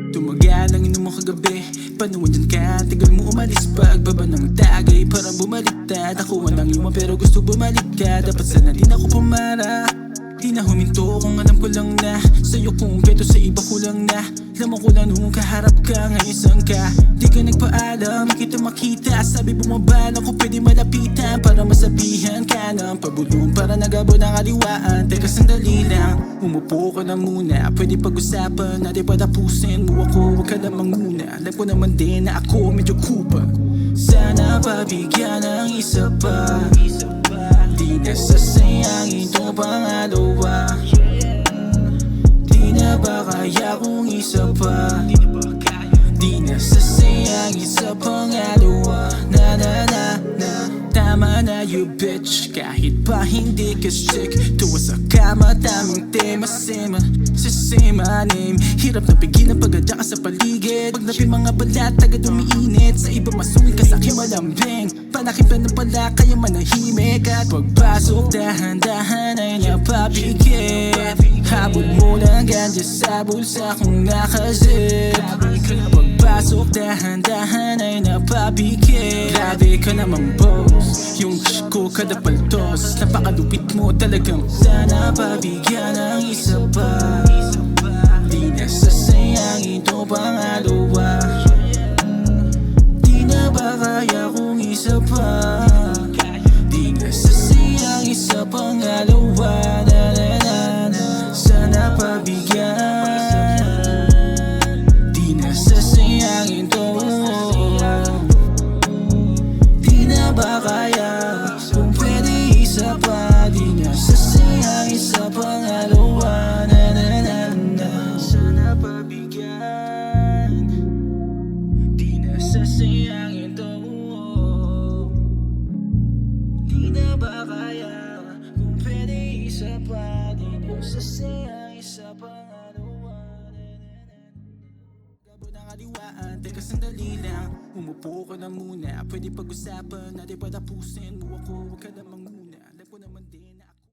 Tumagal ang inom mo kagabi, panuwan dyan ka, tagal mo umalis. Pagbaba ng tagay, parang bumaliktad. Ako ang iwan pero gusto bumalik ka. Dapat sana din ako pumara, di na huminto kung alam ko lang na sa'yo kumpleto, sa iba ko lang na laman ko lang nung kaharap ka. Ngayon saan ka? Di ka nagpaalam, di kita makita. Sabi bumabala ko pwede malapitan para masabihan ka ng pabulong, para nagabo ng kaliwaan. Teka sandali lang, umupo ka na muna. Pwede pag-usapan natin, patapusin mo ako, huwag ka na manguna. Alam ko naman din na ako medyo kupa. Sana pabigyan ng isa pa, di na sasayangin itong pangalawa. Di na ba kaya kung isa pa, di na sasayangin sa pangalawa. Na na na na, tama na you bitch. Kahit pa hindi ka sick, tuwa sa kama, daming tema, sema sa same name. Hirap na pigilan pag adya ka sa paligid. Pag nabi mga balat, agad umiinit. Sa iba masungit ka sa akin malambing. Panakip na pala kaya manahimik. At pagpasok dahan-dahan ay napapikit. Habol mo lang ganja sa bulsa kong nakazip. Pagpasok dahan-dahan ay napapikit. Grabe ka naman boss, yung chick ko kada paltos. Napakalupit mo talagang. Sana pabigyan ng isa pa, di na sasayangin itong pangalawa. Di na ba kaya kung isa pa, di na sasayangin sa pangalawa. Na na na na, sana pabigyan, di na sasayangin to. Di na ba kaya kung pwede isa pa, di na sasayangin sa pangalawa. Na na na na, sana pabigyan, di na sasayangin to. Di na ba kaya kung pwede isa pa, di na sasayangin sa pangalawa. Gabo ng kaliwaan, teka sandali lang, umupo ka na muna. Pwede pag-usapan natin, patapusin mo ako, huwag ka na